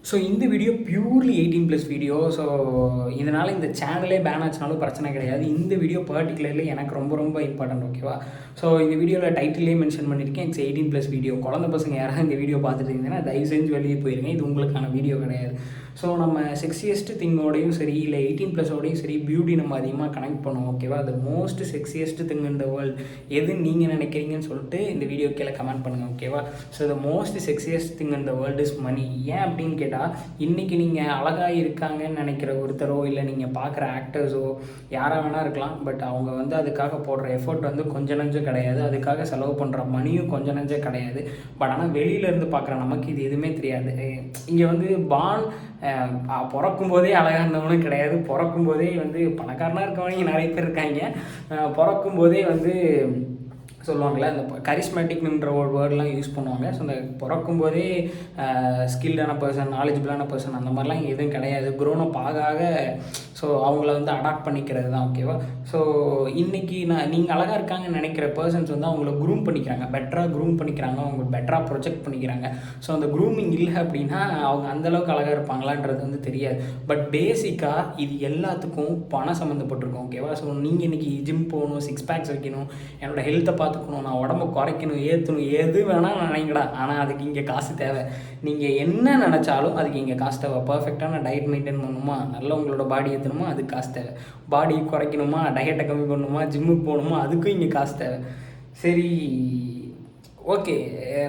So இந்த video purely 18+ video. So இதனால் இந்த சேனலே பேன் ஆச்சுனாலும் பிரச்சனை கிடையாது. இந்த வீடியோ பர்டிகுலர்லி எனக்கு ரொம்ப ரொம்ப இம்பார்ட்டன்ட். ஓகேவா? ஸோ இந்த வீடியோவில் டைட்டிலே மென்ஷன் பண்ணியிருக்கேன், இட்ஸ் 18+ வீடியோ. குழந்தை பசங்க யாராவது இந்த வீடியோ பார்த்துட்டு இருந்தீங்கன்னா தயவு செஞ்சு வெளியே போயிருங்க, இது உங்களுக்கான வீடியோ கிடையாது. ஸோ நம்ம செக்ஸியஸ்ட் திங்கோடையும் சரி, இல்லை 18+ஓடையும் சரி, பியூட்டி நம்ம அதிகமாக கனெக்ட் பண்ணுவோம். ஓகேவா? அது most sexiest thing in the world எது நீங்கள் நினைக்கிறீங்கன்னு சொல்லிட்டு இந்த வீடியோ கீழே கமெண்ட் பண்ணுங்கள். ஓகேவா? So the most sexiest thing in the world is money. ஏன் அப்படின்னு கேட்டால், இன்றைக்கி நீங்கள் அழகாக இருக்காங்கன்னு நினைக்கிற ஒருத்தரோ, இல்லை நீங்கள் பார்க்குற ஆக்டர்ஸோ யாராக வேணா இருக்கலாம், பட் அவங்க வந்து அதுக்காக போடுற எஃபர்ட் வந்து கொஞ்சம் நஞ்சம் கிடையாது, அதுக்காக செலவு பண்ணுற மணியும் கொஞ்சம் நஞ்சம் கிடையாது. பட் ஆனால் வெளியிலேருந்து பார்க்குற நமக்கு இது எதுவுமே தெரியாது. இங்கே வந்து பிறக்கும் போதே அழகாக இருந்தவனும் கிடையாது, பிறக்கும் போதே வந்து பணக்காரனாக இருக்கவங்க நிறைய பேர் இருக்காங்க. பிறக்கும் போதே வந்து சொல்லுவாங்களே, அந்த கரிஸ்மேட்டிக்ன்ற ஒரு வேர்டெலாம் யூஸ் பண்ணுவாங்க. ஸோ அந்த பிறக்கும்போதே ஸ்கில்டான பர்சன், நாலேஜபிளான பர்சன் அந்த மாதிரிலாம் எதுவும் கிடையாது. க்ரோனப் ஆக ஸோ அவங்கள வந்து அடாப்ட் பண்ணிக்கிறது தான். ஓகேவா? ஸோ இன்றைக்கி நீங்கள் அழகாக இருக்காங்கன்னு நினைக்கிற பர்சன்ஸ் வந்து அவங்கள க்ரூம் பண்ணிக்கிறாங்க, பெட்டராக க்ரூம் பண்ணிக்கிறாங்க, அவங்க பெட்டராக ப்ரொஜெக்ட் பண்ணிக்கிறாங்க. ஸோ அந்த க்ரூமிங் இல்லை அப்படின்னா அவங்க அந்தளவுக்கு அழகாக இருப்பாங்களான்றது வந்து தெரியாது. பட் பேசிக்காக இது எல்லாத்துக்கும் பணம் சம்மந்தப்பட்டிருக்கும். ஓகேவா? ஸோ நீங்கள் இன்றைக்கி ஜிம் போகணும், 6 பேக்ஸ் வைக்கணும், என்னோடய ஹெல்த்தை பார்த்துக்கணும், நான் உடம்பை குறைக்கணும், ஏற்றணும், எது வேணால் நினைங்கடா, ஆனால் அதுக்கு இங்கே காசு தேவை. நீங்கள் என்ன நினச்சாலும் அதுக்கு இங்கே காசு தேவை. பர்ஃபெக்டான டயட் மெயின்டைன் பண்ணணுமா, நல்ல உங்களோட பாடி ஏற்றணுமா, அதுக்கு காசு தேவை. பாடி குறைக்கணுமா, டயட்டை கம்மி பண்ணணுமா, ஜிம்முக்கு போகணுமா, அதுக்கும் இங்கே காசு தேவை. சரி, ஓகே,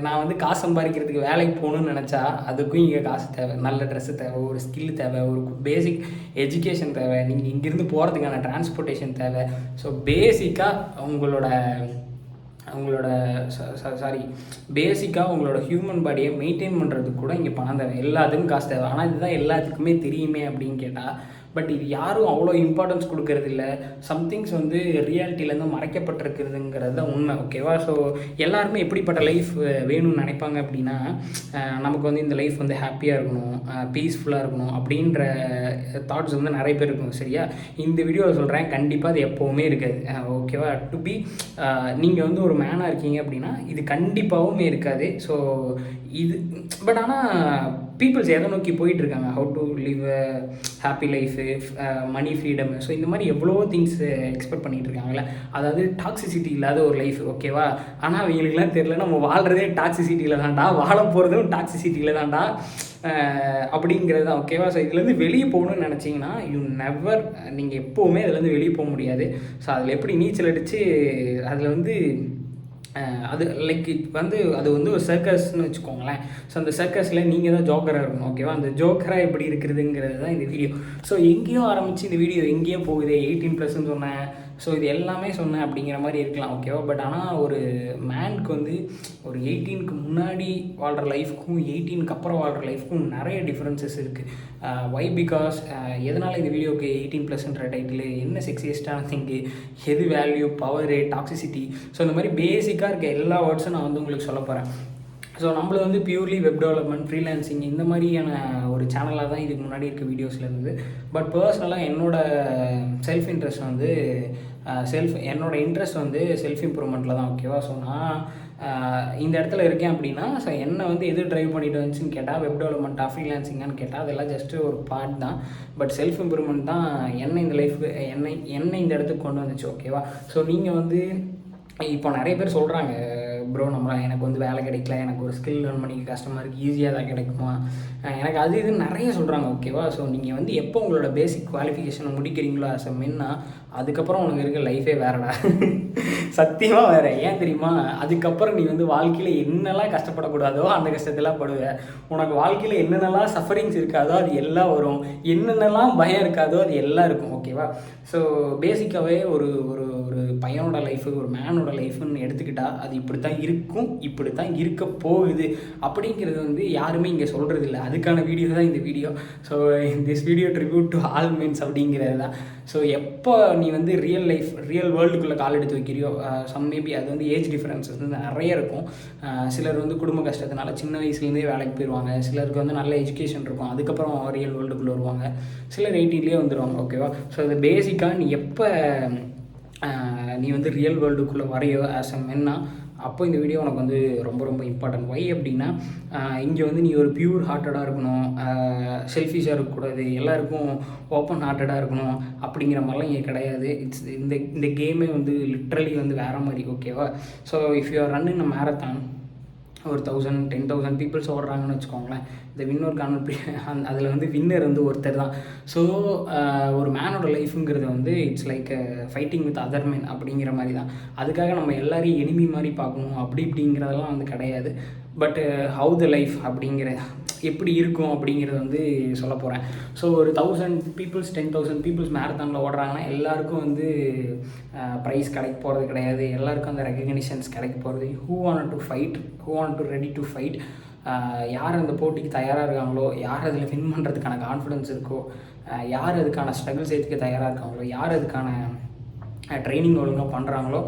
நான் வந்து காசு சம்பாதிக்கிறதுக்கு வேலைக்கு போகணுன்னு நினச்சா அதுக்கும் இங்கே காசு தேவை. நல்ல ட்ரெஸ்ஸு தேவை, ஒரு ஸ்கில் தேவை, ஒரு பேசிக் எஜுகேஷன் தேவை, நீங்கள் இங்கேருந்து போகிறதுக்கான டிரான்ஸ்போர்ட்டேஷன் தேவை. ஸோ பேசிக்காக உங்களோட பேசிக்காக உங்களோட ஹியூமன் பாடியை மெயின்டைன் பண்ணுறதுக்கு கூட இங்கே பணம் தேவை. எல்லாத்துக்கும் காசு தேவை. ஆனால் இதுதான் எல்லாத்துக்குமே தெரியுமே அப்படின்னு கேட்டால், பட் இது யாரும் அவ்வளோ இம்பார்ட்டன்ஸ் கொடுக்கறது இல்லை. சம்திங்ஸ் வந்து ரியாலிட்டியிலேருந்து மறைக்கப்பட்டிருக்குதுங்கிறது தான் உண்மை. ஓகேவா? ஸோ எல்லாருமே எப்படிப்பட்ட லைஃப் வேணும்னு நினைப்பாங்க அப்படின்னா, நமக்கு வந்து இந்த லைஃப் வந்து ஹாப்பியாக இருக்கணும், பீஸ்ஃபுல்லாக இருக்கணும் அப்படின்ற தாட்ஸ் வந்து நிறைய பேர் இருக்கணும். சரியா? இந்த வீடியோவில் சொல்கிறேன், கண்டிப்பாக அது எப்போவுமே இருக்காது. ஓகேவா? டு பி நீங்கள் வந்து ஒரு மேனாக இருக்கீங்க அப்படின்னா இது கண்டிப்பாகவுமே இருக்காது. ஸோ இது பட் ஆனால் பீப்புள்ஸ் எதை நோக்கி போயிட்டுருக்காங்க, how to live happy life, money freedom. So இந்த மாதிரி எவ்வளோ திங்ஸ் எக்ஸ்பெக்ட் பண்ணிகிட்டு இருக்காங்களே, அதாவது டாக்ஸிசிட்டி இல்லாத ஒரு லைஃப். ஓகேவா? ஆனால் அவங்களுக்குலாம் தெரியல, நம்ம வாழ்கிறதே டாக்ஸிசிட்டியில் தான்டா, வாழ போகிறதும் டாக்ஸிசிட்டியில் தான்டா அப்படிங்கிறது தான். ஓகேவா? ஸோ இதுலேருந்து வெளியே போகணுன்னு நினச்சிங்கன்னா நீங்கள் எப்போவுமே அதுலேருந்து வெளியே போக முடியாது. ஸோ அதில் எப்படி நீச்சல் அடித்து அதில் வந்து அது லைக் வந்து அது வந்து ஒரு சர்க்கஸ்ன்னு வச்சுக்கோங்களேன். ஸோ அந்த சர்க்கஸில் நீங்கள் தான் ஜோக்கராக இருக்கணும். ஓகேவா? அந்த ஜோக்கராக எப்படி இருக்கிறதுங்கிறது தான் இந்த வீடியோ. ஸோ எங்கேயோ ஆரம்பித்து இந்த வீடியோ எங்கேயோ போகுது, 18+ன்னு சொன்னேன், ஸோ இது எல்லாமே சொன்னேன் அப்படிங்கிற மாதிரி இருக்கலாம். ஓகேவா? பட் ஆனால் ஒரு மேனுக்கு வந்து ஒரு 18க்கு முன்னாடி வாழ்கிற லைஃப்க்கும் 18க்கு அப்புறம் வாழ்கிற லைஃப்க்கும் நிறைய டிஃப்ரென்சஸ் இருக்குது. வை பிகாஸ் எதனால் இந்த வீடியோக்கு 18+ன்ற டைட்டில், என்ன செக்ஸியஸ்டான திங்கு, எது வேல்யூ, பவரு, டாக்ஸிசிட்டி, ஸோ இந்த மாதிரி பேசிக்காக இருக்க எல்லா வேர்ட்ஸும் நான் வந்து உங்களுக்கு சொல்ல போகிறேன். ஸோ நம்மள வந்து பியூர்லி வெப் டெவலப்மெண்ட், ஃப்ரீலான்சிங் இந்த மாதிரியான ஒரு சேனலாக தான் இதுக்கு முன்னாடி இருக்க வீடியோஸில் இருந்தது. பட் பர்சனலாக என்னோட இன்ட்ரெஸ்ட் வந்து செல்ஃப் இம்ப்ரூவ்மெண்ட்டில் தான். ஓகேவா? ஸோ நான் இந்த இடத்துல இருக்கேன் அப்படின்னா, ஸோ என்னை வந்து எது ட்ரைவ் பண்ணிட்டு வந்துச்சுன்னு கேட்டால், வெப் டெவலப்மெண்ட்டாக, ஃப்ரீலான்சிங்கான்னு கேட்டால் அதெல்லாம் ஜஸ்ட்டு ஒரு பார்ட் தான். பட் செல்ஃப் இம்ப்ரூவ்மெண்ட் தான் என்னை இந்த இடத்துக்கு கொண்டு வந்துச்சு. ஓகேவா? ஸோ நீங்கள் வந்து இப்போ நிறைய பேர் சொல்கிறாங்க, ப்ரோ எனக்கு வந்து வேலை கிடைக்கல, எனக்கு ஒரு ஸ்கில் லேர்ன் பண்ணிக்க கஷ்டமாக இருக்குது, ஈஸியாக தான் கிடைக்குமா, எனக்கு அது இதுன்னு நிறைய சொல்கிறாங்க. ஓகேவா? ஸோ நீங்கள் வந்து எப்போ உங்களோட பேசிக் குவாலிஃபிகேஷனை முடிக்கிறீங்களோ ஆஸ் அ மென்னா, அதுக்கப்புறம் உனக்கு இருக்க லைஃபே வேறடா. சத்தியமாக வேறு. ஏன் தெரியுமா? அதுக்கப்புறம் நீ வந்து வாழ்க்கையில் என்னெல்லாம் கஷ்டப்படக்கூடாதோ அந்த கஷ்டத்தெல்லாம் படுவேன். உனக்கு வாழ்க்கையில் என்னென்னலாம் சஃபரிங்ஸ் இருக்காதோ அது எல்லாம் வரும், என்னென்னலாம் பயம் இருக்காதோ அது எல்லாம் இருக்கும். ஓகேவா? ஸோ பேசிக்காகவே ஒரு ஒரு ஒரு பையனோட லைஃபு, ஒரு மேனோட லைஃப்னு எடுத்துக்கிட்டால் அது இப்படி தான் இருக்கும், இப்படி தான் இருக்க போகுது அப்படிங்கிறது வந்து யாருமே இங்கே சொல்கிறது இல்லை. அதுக்கான வீடியோ தான் இந்த video. So this video tribute to all mens அப்படிங்கிறது தான். ஸோ எப்போ நீ வந்து ரியல் வேர்ல்டுக்குள்ளே கால் எடுத்து வைக்கிறியோ, மேபி அது வந்து ஏஜ் டிஃப்ரென்ஸஸ் வந்து நிறைய இருக்கும். சிலர் வந்து குடும்ப கஷ்டத்தினால சின்ன வயசுலேருந்தே வேலைக்கு போயிடுவாங்க, சிலருக்கு வந்து நல்ல எஜுகேஷன் இருக்கும், அதுக்கப்புறம் ரியல் வேர்ல்டுக்குள்ளே வருவாங்க, சிலர் 18லேயே வந்துடுவாங்க. ஓகேவா? ஸோ அது பேசிக்காக நீ எப்போ நீ வந்து ரியல் வேர்ல்டுக்குள்ளே வரையோ ஆஸ் அ மென்னா, அப்போ இந்த வீடியோ உனக்கு வந்து ரொம்ப ரொம்ப இம்பார்ட்டன்ட். வை அப்படின்னா இங்கே வந்து நீ ஒரு பியூர் ஹார்ட்டடாக இருக்கணும், செல்ஃபிஷாக இருக்கக்கூடாது, எல்லாருக்கும் ஓப்பன் ஹார்ட்டடாக இருக்கணும் அப்படிங்கிற மாதிரிலாம் இங்கே கிடையாது. இந்த கேமே வந்து லிட்ரலி வந்து வேறு மாதிரி. ஓகேவா? So if you are run in a marathon, ஒரு 1000 10,000 பீப்புள்ஸ் ஓடுறாங்கன்னு வச்சுக்கோங்களேன். இந்த வின்னர் அதில் வந்து வின்னர் வந்து ஒருத்தர் தான். ஸோ ஒரு மேனோட லைஃபுங்கிறது வந்து it's like fighting with other man அப்படிங்கிற மாதிரி தான். அதுக்காக நம்ம எல்லாரையும் எனிமி மாதிரி பார்க்கணும் அப்படி இப்படிங்கிறதெல்லாம் வந்து கிடையாது. பட் ஹவு த லைஃப் அப்படிங்கிற எப்படி இருக்கும் அப்படிங்கிறது வந்து சொல்ல போகிறேன். ஸோ ஒரு 1000 பீப்புள்ஸ் 10,000 பீப்புள்ஸ் மேரத்தானில் ஓடுறாங்கன்னா எல்லாருக்கும் வந்து ப்ரைஸ் கிடைக்க போகிறது கிடையாது. எல்லாருக்கும் அந்த ரெகக்னிஷன்ஸ் கிடைக்க போகிறது. Who want to fight, who want to ready to fight, யார் அந்த போட்டிக்கு தயாராக இருக்காங்களோ, யார் அதில் வின் பண்ணுறதுக்கான கான்ஃபிடென்ஸ் இருக்கோ, யார் அதுக்கான ஸ்ட்ரகிள்ஸ் ஏற்றுக்க தயாராக இருக்காங்களோ, யார் அதுக்கான ட்ரைனிங் ஒழுங்காக பண்ணுறாங்களோ,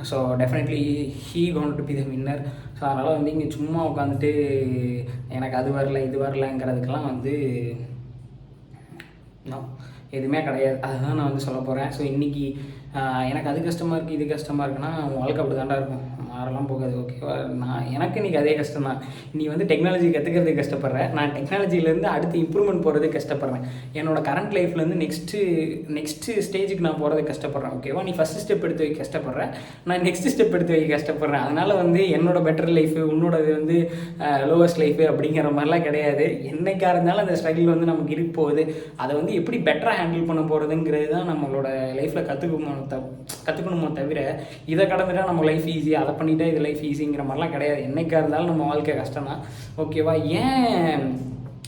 so definitely he gonna be the winner. So அதனால் வந்து இங்கே சும்மா உட்காந்துட்டு எனக்கு அது வரல இது வரலங்கிறதுக்கெல்லாம் வந்து எதுவுமே கிடையாது. அதுதான் நான் வந்து சொல்ல போகிறேன். ஸோ இன்றைக்கி எனக்கு அது கஷ்டமாக இருக்குது இது கஷ்டமாக இருக்குன்னா உன் வாழ்க்கை அப்படி தாண்டா இருக்கும், மாறலாம் போகாது. ஓகேவா? எனக்கு இன்றைக்கி அதே கஷ்டம் தான். நீ வந்து டெக்னாலஜி கற்றுக்கிறதுக்கு கஷ்டப்படுற, நான் டெக்னாலஜிலேருந்து அடுத்து இம்ப்ரூவ்மெண்ட் போகிறதுக்கு கஷ்டப்படுறேன். என்னோடய கரண்ட் லைஃப்லேருந்து நெக்ஸ்ட்டு ஸ்டேஜுக்கு நான் போகிறதுக்கு கஷ்டப்படுறேன். ஓகேவா? நீ ஃபஸ்ட்டு ஸ்டெப் எடுத்து வைக்க கஷ்டப்படுறேன், நான் நெக்ஸ்ட்டு ஸ்டெப் எடுத்து வைக்க கஷ்டப்படுறேன். அதனால் வந்து என்னோடய பெட்டர் லைஃபு உன்னோடது வந்து லோவஸ்ட் லைஃபு அப்படிங்கிற மாதிரிலாம் கிடையாது. என்றைக்காக இருந்தாலும் அந்த ஸ்ட்ரகிள் வந்து நமக்கு இருக்க போகுது. அதை வந்து எப்படி பெட்டராக ஹேண்டில் பண்ண போகிறதுங்கிறது தான் நம்மளோட லைஃப்பில் கற்றுக்கணுமோ தவிர இதை கடந்துட்டால் நம்ம லைஃப் ஈஸி, அதை பண்ணிட்டா இது லைஃப் ஈஸிங்கிற மாதிரிலாம் கிடையாது. என்றைக்காக இருந்தாலும் நம்ம வாழ்க்கை கஷ்டம் தான். ஓகேவா? ஏன்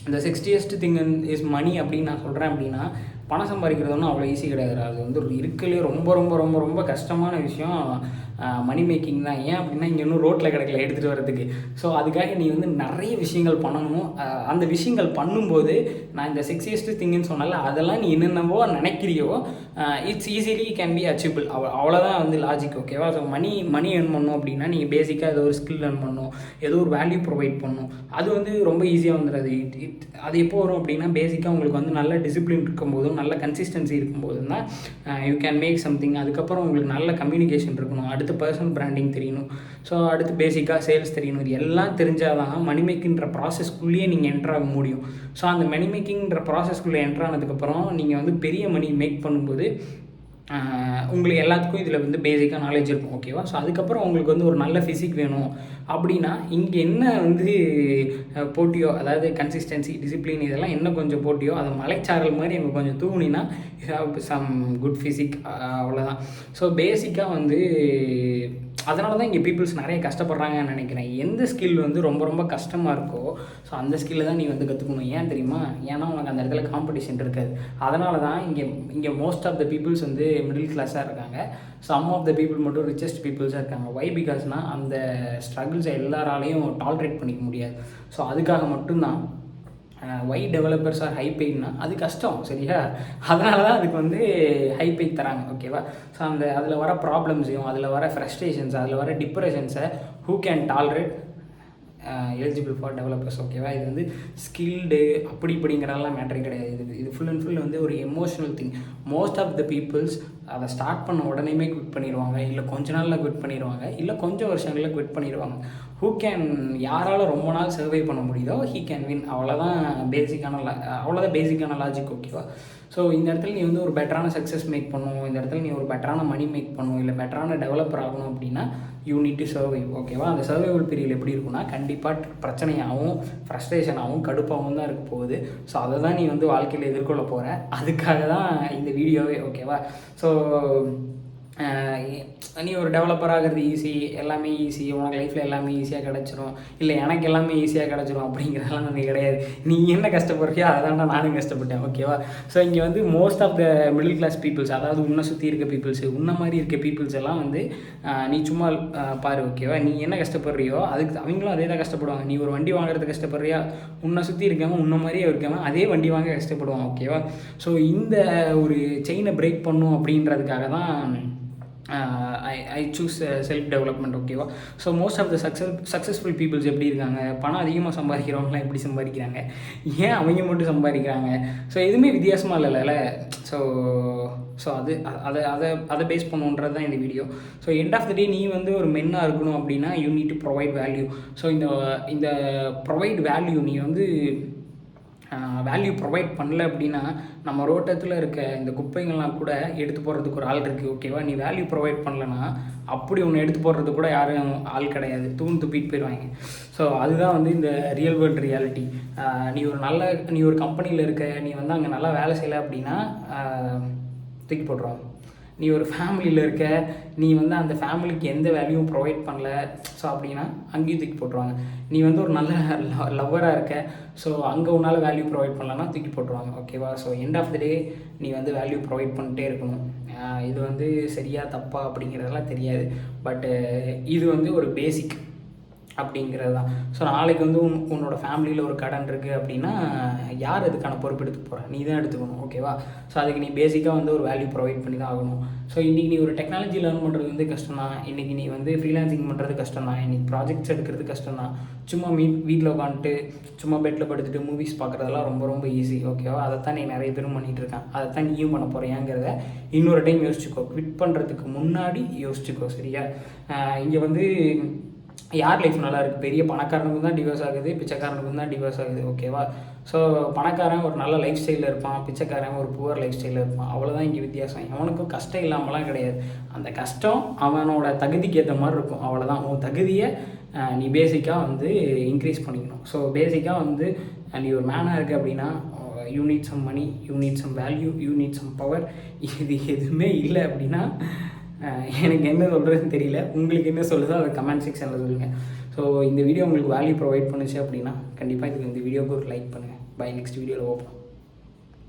இந்த 60th திங் இஸ் மணி அப்படின்னு நான் சொல்கிறேன் அப்படின்னா, பணம் சம்பாதிக்கிறது ஒன்றும் அவ்வளோ ஈஸி கிடையாது. அது வந்து இருக்கிறதுலே ரொம்ப ரொம்ப ரொம்ப ரொம்ப கஷ்டமான விஷயம் மணி மேக்கிங் தான். ஏன் அப்படின்னா இங்கே இன்னும் ரோட்டில் கிடைக்கல எடுத்துகிட்டு வரதுக்கு. ஸோ அதுக்காக நீ வந்து நிறைய விஷயங்கள் பண்ணணும். அந்த விஷயங்கள் பண்ணும்போது நான் இந்த 60th திங்குன்னு சொன்னால அதெல்லாம் நீ என்னென்னவோ நினைக்கிறியோ it's easily can be achievable. அவ்வளோதான் வந்து லாஜிக். ஓகேவா? ஸோ மணி ஏர்ன் பண்ணணும் அப்படின்னா நீங்கள் பேசிக்காக ஏதோ ஒரு ஸ்கில் ஏர்ன் பண்ணணும், ஏதோ ஒரு வேல்யூ ப்ரொவைட் பண்ணணும். அது வந்து ரொம்ப ஈஸியாக வந்துடுது. அது எப்போ வரும் அப்படின்னா பேசிக்காக உங்களுக்கு வந்து நல்ல டிசிப்ளின் இருக்கும்போதும் நல்ல கன்சிஸ்டன்சி இருக்கும்போதும் தான் யூ கேன் மேக் சம்திங். அதுக்கப்புறம் உங்களுக்கு நல்ல கம்யூனிகேஷன் இருக்கணும், அடுத்து பர்சனல் பிராண்டிங் தெரியணும், ஸோ அடுத்து பேசிக்காக சேல்ஸ் தெரியணும். இது எல்லாம் தெரிஞ்சால் தான் மணி மேக்கிங்கிற ப்ராசஸ்க்குள்ளேயே நீங்கள் என்ட்ராக முடியும். ஸோ அந்த மணி மேக்கிங்கிற ப்ராசஸ்க்குள்ளே என்ட்ரானதுக்கப்புறம் நீங்கள் வந்து பெரிய மணி மேக் பண்ணும்போது உங்களுக்கு எல்லாத்துக்கும் இதில் வந்து பேசிக்காக நாலேஜ் இருக்கும். ஓகேவா? ஸோ அதுக்கப்புறம் உங்களுக்கு வந்து ஒரு நல்ல ஃபிசிக் வேணும் அப்படின்னா இங்கே என்ன வந்து போட்டியோ, அதாவது கன்சிஸ்டன்சி டிசிப்ளின் இதெல்லாம் என்ன கொஞ்சம் போட்டியோ அதை மலைச்சாரல் மாதிரி அங்கே கொஞ்சம் தூங்கினா you have some good physique. அவ்வளோதான். ஸோ பேசிக்காக வந்து அதனால தான் இங்கே பீப்புள்ஸ் நிறைய கஷ்டப்படுறாங்கன்னு நினைக்கிறேன். எந்த ஸ்கில் வந்து ரொம்ப ரொம்ப கஷ்டமாக இருக்கோ ஸோ அந்த ஸ்கில்லை தான் நீ வந்து கற்றுக்கணும். ஏன் தெரியுமா? ஏன்னா உனக்கு அந்த இடத்துல காம்படிஷன் இருக்காது. அதனால தான் இங்கே மோஸ்ட் ஆஃப் த பீப்புள்ஸ் வந்து மிடில் கிளாஸாக இருக்காங்க. சம் ஆஃப் த பீப்புள் மட்டும் ரிச்சஸ்ட் பீப்புள்ஸாக இருக்காங்க. வை? பிகாஸ்னால் அந்த ஸ்ட்ரகிள்ஸை எல்லாராலையும் டாலரேட் பண்ணிக்க முடியாது. ஸோ அதுக்காக மட்டும்தான் வை டெவலப்பர்ஸ் ஆர் ஹை பெய்ட்னா அது கஷ்டம். சரியா? அதனால தான் அதுக்கு வந்து ஹை பெய்ட் தராங்க. ஓகேவா? ஸோ அதில் வர ப்ராப்ளம்ஸையும் அதில் வர ஃப்ரஸ்ட்ரேஷன்ஸ் அதில் வர டிப்ரெஷன்ஸை who can tolerate eligible for developers. ஓகேவா? இது வந்து ஸ்கில்டு அப்படி இப்படிங்கிறதெல்லாம் மேட்டரே கிடையாது. இது ஃபுல் அண்ட் ஃபுல் வந்து ஒரு emotional thing. Most of the peoples அதை ஸ்டார்ட் பண்ண உடனேமே குவிட் பண்ணிடுவாங்க, இல்லை கொஞ்ச நாளில் குவிட் பண்ணிடுவாங்க, இல்லை கொஞ்சம் வருஷங்களில் குவிட் பண்ணிடுவாங்க. யாரால் ரொம்ப நாள் சர்வை பண்ண முடியுதோ ஹீ கேன் வின். அவ்வளோதான் பேசிக்கான லாஜிக். ஓகேவா? ஸோ இந்த இடத்துல நீ வந்து ஒரு பெட்டரான சக்ஸஸ் மேக் பண்ணணும், இந்த இடத்துல நீ ஒரு பெட்டரான மணி மேக் பண்ணணும், இல்லை பெட்டரான டெவலப்பர் ஆகணும் அப்படின்னா யூ நீட் டு சர்வைவ். ஓகேவா? அந்த சர்வைவல் பீரியட் எப்படி இருக்குன்னா கண்டிப்பாக பிரச்சனையாகவும் ஃப்ரஸ்ட்ரேஷனாகவும் கடுப்பாகவும் தான் இருக்க போகுது. ஸோ அதை தான் நீ வந்து வாழ்க்கையில் எதிர்கொள்ள போகிற. அதுக்காக தான் இந்த வீடியோவே. ஓகேவா? ஸோ நீ ஒரு டெவலப்பர் ஆகிறது ஈஸி, எல்லாமே ஈஸி, உனக்கு லைஃப்பில் எல்லாமே ஈஸியாக கிடச்சிரும், இல்லை எனக்கு எல்லாமே ஈஸியாக கிடச்சிரும் அப்படிங்கிறதெல்லாம் நமக்கு கிடையாது. நீ என்ன கஷ்டப்படுறியோ அதான்டா நானும் கஷ்டப்பட்டேன். ஓகேவா? ஸோ இங்கே வந்து most of the middle class peoples, அதாவது உன்னை சுற்றி இருக்க பீப்புள்ஸு, உன்ன மாதிரி இருக்க பீப்புள்ஸ் எல்லாம் வந்து நீ சும்மா பாரு. ஓகேவா? நீ என்ன கஷ்டப்படுறியோ அதுக்கு அவங்களும் அதே தான் கஷ்டப்படுவாங்க. நீ ஒரு வண்டி வாங்குறதுக்கு கஷ்டப்படுறியா, உன்னை சுற்றி இருக்கவன் உன்ன மாதிரியே இருக்கவன் அதே வண்டி வாங்க கஷ்டப்படுவான். ஓகேவா? ஸோ இந்த ஒரு செயினை பிரேக் பண்ணும் அப்படின்றதுக்காக தான் ஐ சூஸ் செல்ஃப் டெவலப்மெண்ட். ஓகேவா? So most of the successful peoples எப்படி இருக்காங்க, பணம் அதிகமாக சம்பாதிக்கிறவங்களாம் எப்படி சம்பாதிக்கிறாங்க, ஏன் அவங்க மட்டும் சம்பாதிக்கிறாங்க, ஸோ எதுவுமே வித்தியாசமாக இல்லைல்ல. ஸோ ஸோ அதை பேஸ் பண்ணுன்றது தான் இந்த video. So end of the day நீ வந்து ஒரு மென்னாக இருக்கணும் அப்படின்னா you need to provide value. So இந்த ப்ரொவைட் வேல்யூ நீ வந்து வேல்யூ ப்ரொவைட் பண்ணல அப்படின்னா நம்ம ரோட்டத்தில் இருக்க இந்த குப்பைங்கள்லாம் கூட எடுத்து போடுறதுக்கு ஒரு ஆள் இருக்குது. ஓகேவா? நீ வேல்யூ ப்ரொவைட் பண்ணலன்னா அப்படி ஒன்று எடுத்து போடுறதுக்கு கூட யாரும் ஆள் கிடையாது, துப்பிட்டு போயிடுவாங்க. ஸோ அதுதான் வந்து இந்த ரியல் வேர்ல்டு ரியாலிட்டி. நீ ஒரு கம்பெனியில் இருக்க, நீ வந்து அங்கே நல்லா வேலை செய்யலை அப்படின்னா தூக்கி போட்டுருவாங்க. நீ ஒரு ஃபேமிலியில் இருக்க, நீ வந்து அந்த ஃபேமிலிக்கு எந்த வேல்யூவும் ப்ரொவைட் பண்ணல, ஸோ அப்படின்னா அங்கேயும் தூக்கி போட்டுருவாங்க. நீ வந்து ஒரு நல்ல லவ்வராக இருக்க, ஸோ அங்கே உன்னால் வேல்யூ ப்ரொவைட் பண்ணலன்னா தூக்கி போட்டுருவாங்க. ஓகேவா? So end of the day நீ வந்து வேல்யூ ப்ரொவைட் பண்ணிட்டே இருக்கணும். இது வந்து சரியா தப்பா அப்படிங்கிறதெல்லாம் தெரியாது, பட்டு இது வந்து ஒரு பேசிக் அப்படிங்கிறது தான். ஸோ நாளைக்கு வந்து உன்னோட ஃபேமிலியில் ஒரு கடன் இருக்குது அப்படின்னா யார் அதுக்கான பொறுப்பு எடுத்து போகிறா? நீ தான் எடுத்துக்கணும். ஓகேவா? ஸோ அதுக்கு நீ பேசிக்காக வந்து ஒரு வேல்யூ ப்ரொவைட் பண்ணி தான் ஆகணும். ஸோ இன்றைக்கி நீ ஒரு டெக்னாலஜி லேர்ன் பண்ணுறது வந்து கஷ்டம் தான், இன்றைக்கி நீ வந்து ஃப்ரீலான்சிங் பண்ணுறது கஷ்டம் தான், இன்றைக்கி ப்ராஜெக்ட்ஸ் எடுக்கிறது கஷ்டம் தான். சும்மா வீட்டில் உட்காந்துட்டு சும்மா பெட்டில் படுத்துட்டு மூவிஸ் பார்க்குறதெல்லாம் ரொம்ப ரொம்ப ஈஸி. ஓகேவா? அதைத்தான் நீ நிறைய பேரும் பண்ணிகிட்டு இருக்கான், அதைத்தான் நீயும் பண்ண போறியாங்கிறத இன்னொரு டைம் யோசிச்சுக்கோ. குவிட் பண்ணுறதுக்கு முன்னாடி யோசிச்சுக்கோ. சரியா? இங்கே வந்து யார் லைஃப் நல்லா இருக்குது? பெரிய பணக்காரனுக்கும் தான் டிவோர்ஸ் ஆகுது, பிச்சைக்காரனுக்கும் தான் டிவோர்ஸ் ஆகுது. ஓகேவா? ஸோ பணக்காரன் ஒரு நல்ல லைஃப் ஸ்டைலில் இருப்பான், பிச்சைக்காரன் ஒரு புவர் லைஃப் ஸ்டைலில் இருப்பான். அவ்வளோதான் இங்கே வித்தியாசம். அவனுக்கும் கஷ்டம் இல்லாமலாம் கிடையாது. அந்த கஷ்டம் அவனோட தகுதிக்கு ஏற்ற மாதிரி இருக்கும். அவ்வளோதான். உன் தகுதியை நீ பேசிக்காக வந்து இன்க்ரீஸ் பண்ணிக்கணும். ஸோ பேசிக்காக வந்து நீ ஒரு மேனாக இருக்குது அப்படின்னா you need some money, you need some value, you need some power. இது எதுவுமே இல்லை அப்படின்னா எனக்கு என்ன சொல்கிறதுன்னு தெரியல. உங்களுக்கு என்ன சொல்லுதோ அதை கமெண்ட் செக்ஷனில் சொல்லுங்கள். ஸோ இந்த வீடியோ உங்களுக்கு வேல்யூ ப்ரொவைட் பண்ணுச்சு அப்படின்னா கண்டிப்பாக இதுக்கு இந்த வீடியோவுக்கு ஒரு லைக் பண்ணுங்கள். பை. நெக்ஸ்ட் வீடியோவில் ஓப்போம்.